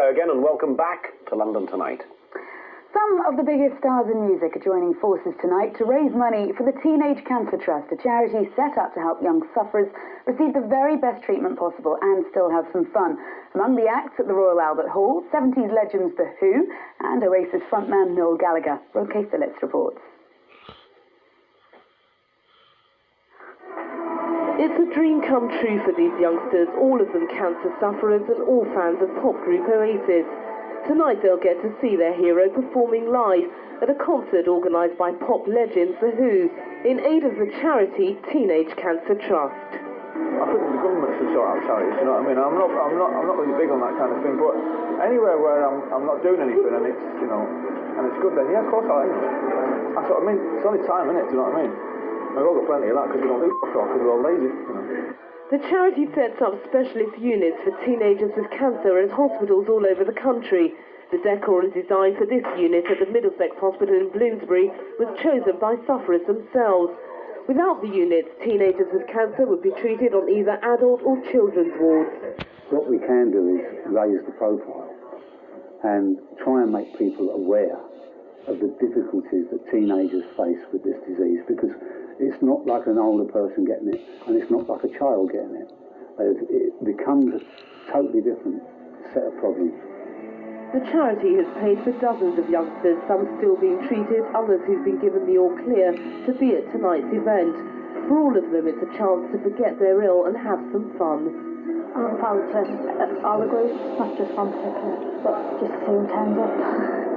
Hello again and welcome back to London Tonight. Some of the biggest stars in music are joining forces tonight to raise money for the Teenage Cancer Trust, a charity set up to help young sufferers receive the very best treatment possible and still have some fun. Among the acts at the Royal Albert Hall, 70s legends The Who and Oasis frontman Noel Gallagher. Roque Phillips reports. It's a dream come true for these youngsters, all of them cancer sufferers and all fans of pop group Oasis. Tonight they'll get to see their hero performing live at a concert organised by pop legends The Who in aid of the charity Teenage Cancer Trust. I think the government should sort out charities, you know what I mean? I'm not really big on that kind of thing, but anywhere where I'm not doing anything and it's, you know, and it's good, then yeah, of course I like it. That's what I mean. It's only time, innit? Do you know what I mean? We've all got plenty of that because we don't do stuff because we're all lazy, you know. The charity sets up specialist units for teenagers with cancer at hospitals all over the country. The decor and design for this unit at the Middlesex Hospital in Bloomsbury was chosen by sufferers themselves. Without the units, teenagers with cancer would be treated on either adult or children's wards. What we can do is raise the profile and try and make people aware of the difficulties that teenagers face with this disease, because it's not like an older person getting it, and it's not like a child getting it. It becomes a totally different set of problems. The charity has paid for dozens of youngsters, some still being treated, others who've been given the all clear to be at tonight's event. For all of them, it's a chance to forget they're ill and have some fun. I look forward to all the groups, not just one particular, but just to see who turns up.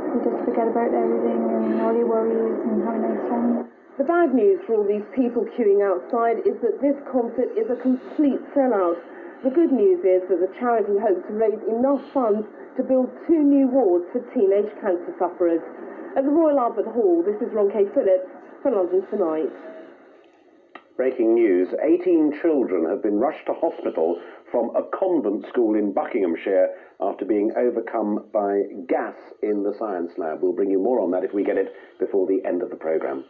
You just forget about everything and all your worries and have a nice time. The bad news for all these people queuing outside is that this concert is a complete sellout. The good news is that the charity hopes to raise enough funds to build 2 new wards for teenage cancer sufferers. At the Royal Albert Hall, this is Roque Phillips for London Tonight. Breaking news, 18 children have been rushed to hospital from a convent school in Buckinghamshire after being overcome by gas in the science lab. We'll bring you more on that if we get it before the end of the programme.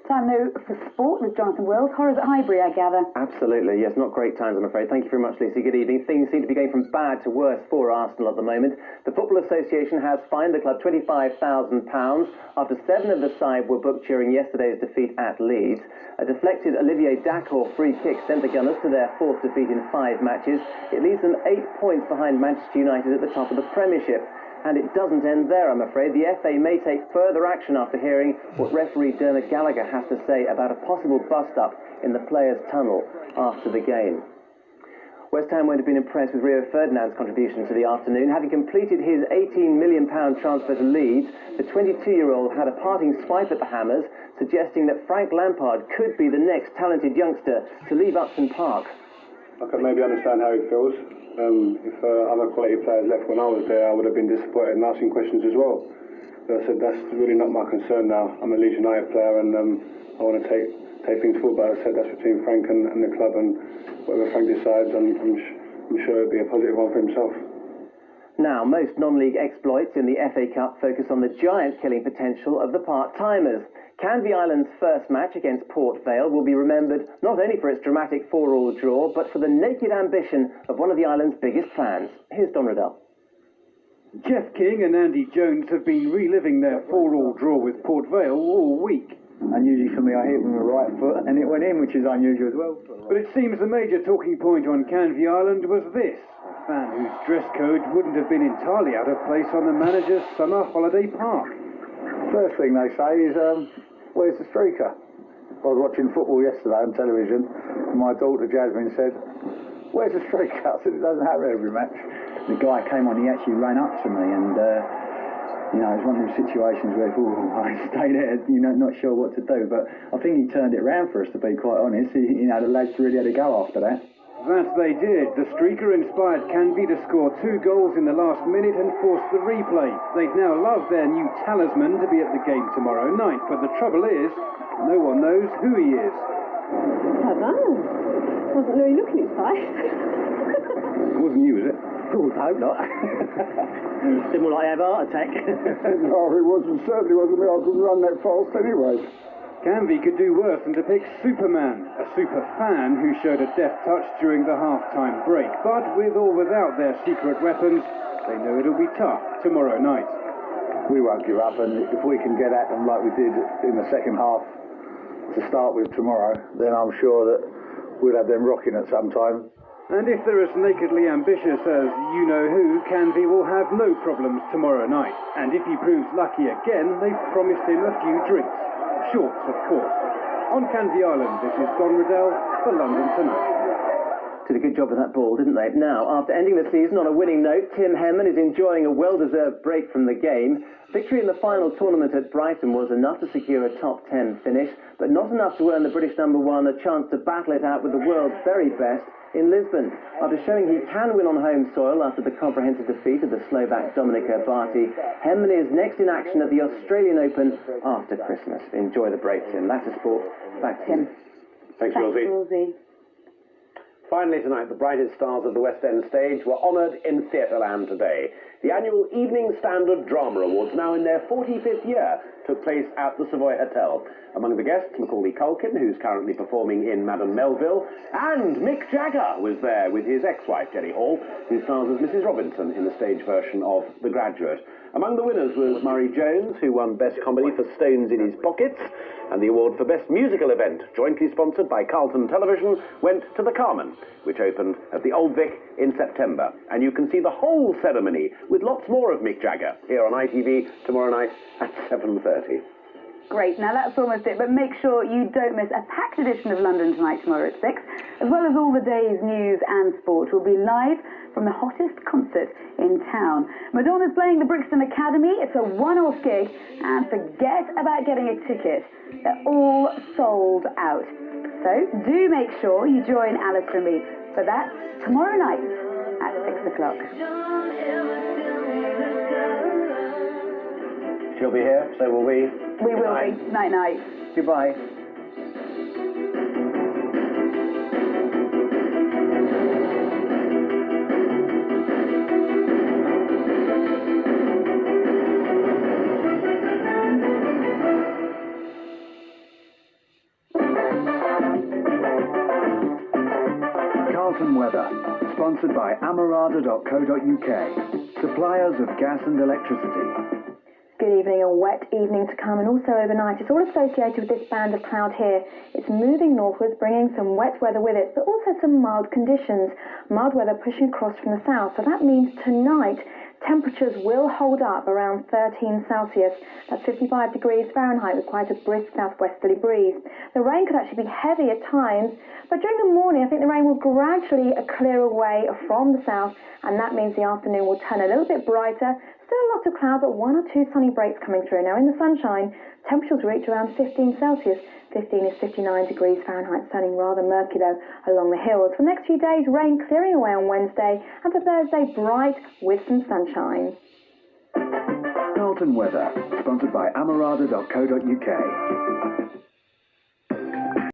Time now for sport with Jonathan Wills. Horrors at Highbury, I gather. Absolutely, yes, not great times, I'm afraid. Thank you very much, Lucy. Good evening. Things seem to be going from bad to worse for Arsenal at the moment. The Football Association has fined the club £25,000 after 7 of the side were booked during yesterday's defeat at Leeds. A deflected Olivier Dacour free kick sent the Gunners to their 4th defeat in 5 matches. It leaves them 8 points behind Manchester United at the top of the Premiership. And it doesn't end there, I'm afraid. The FA may take further action after hearing what referee Dermot Gallagher has to say about a possible bust-up in the players' tunnel after the game. West Ham won't have been impressed with Rio Ferdinand's contribution to the afternoon. Having completed his £18 million transfer to Leeds, the 22-year-old had a parting swipe at the Hammers, suggesting that Frank Lampard could be the next talented youngster to leave Upton Park. I can maybe understand how he feels. If other quality players left when I was there, I would have been disappointed and asking questions as well. But I said that's really not my concern now. I'm a Leeds United player and I want to take things forward. But I said that's between Frank and the club, and whatever Frank decides, I'm sure it'll be a positive one for himself. Now, most non-league exploits in the FA Cup focus on the giant-killing potential of the part-timers. Canvey Island's first match against Port Vale will be remembered not only for its dramatic 4-4 draw, but for the naked ambition of one of the island's biggest fans. Here's Don Riddell. Jeff King and Andy Jones have been reliving their 4-4 draw with Port Vale all week. Unusually for me, I hit with my right foot and it went in, which is unusual as well. But it seems the major talking point on Canvey Island was this: a fan whose dress code wouldn't have been entirely out of place on the manager's summer holiday park. First thing they say is, where's the streaker? I was watching football yesterday on television and my daughter Jasmine said, where's the streaker? I said, it doesn't happen every match. The guy came on, he actually ran up to me and you know, it's one of those situations where I stay there, you know, not sure what to do. But I think he turned it round for us, to be quite honest. You know, the lads really had a go after that. That they did. The streaker inspired Canvey to score 2 goals in the last minute and forced the replay. They'd now love their new talisman to be at the game tomorrow night. But the trouble is, no one knows who he is. I don't know. Wasn't really looking his face. It wasn't you, was it? Oh, I hope not. Didn't more like have a heart attack. No, it wasn't. Certainly wasn't me. I couldn't run that fast anyway. Canvey could do worse than to pick Superman, a super fan who showed a deft touch during the half-time break. But with or without their secret weapons, they know it'll be tough tomorrow night. We won't give up, and if we can get at them like we did in the second half to start with tomorrow, then I'm sure that we'll have them rocking at some time. And if they're as nakedly ambitious as you-know-who, Canvey will have no problems tomorrow night. And if he proves lucky again, they've promised him a few drinks. Shorts, of course. On Canvey Island, this is Don Riddell for London Tonight. Did a good job with that ball, didn't they? Now, after ending the season on a winning note, Tim Henman is enjoying a well-deserved break from the game. Victory in the final tournament at Brighton was enough to secure a top 10 finish, but not enough to earn the British number one a chance to battle it out with the world's very best in Lisbon. After showing he can win on home soil after the comprehensive defeat of the Slovak Dominika Barty, Henman is next in action at the Australian Open after Christmas. Enjoy the break, Tim. That's a sport. Back to you. Thanks, Rosie. Finally tonight, the brightest stars of the West End stage were honoured in Theatreland today. The annual Evening Standard Drama Awards, now in their 45th year, took place at the Savoy Hotel. Among the guests, Macaulay Culkin, who's currently performing in Madame Melville, and Mick Jagger was there with his ex-wife, Jenny Hall, who stars as Mrs. Robinson in the stage version of The Graduate. Among the winners was Murray Jones, who won Best Comedy for Stones in His Pockets, and the award for Best Musical Event, jointly sponsored by Carlton Television, went to The Carmen, which opened at the Old Vic in September. And you can see the whole ceremony with lots more of Mick Jagger here on ITV tomorrow night at 7:30. Great, now that's almost it, but make sure you don't miss a packed edition of London Tonight tomorrow at 6, as well as all the day's news and sport. Will be live from the hottest concert in town. Madonna's playing the Brixton Academy. It's a one-off gig, and forget about getting a ticket. They're all sold out. So do make sure you join Alister and me for that tomorrow night at 6 o'clock. She'll be here, so will we. We will be. Night-night. Goodbye. Carlton Weather, sponsored by amarada.co.uk, suppliers of gas and electricity. Good evening, a wet evening to come, and also overnight. It's all associated with this band of cloud here. It's moving northwards, bringing some wet weather with it, but also some mild conditions. Mild weather pushing across from the south, so that means tonight temperatures will hold up around 13 Celsius. That's 55 degrees Fahrenheit with quite a brisk southwesterly breeze. The rain could actually be heavy at times, but during the morning I think the rain will gradually clear away from the south, and that means the afternoon will turn a little bit brighter. Still lots of cloud, but one or two sunny breaks coming through. Now in the sunshine, temperatures reach around 15 Celsius. 15 is 59 degrees Fahrenheit, turning rather murky though along the hills. For the next few days, rain clearing away on Wednesday, and for Thursday, bright with some sunshine. Carlton Weather, sponsored by amarada.co.uk.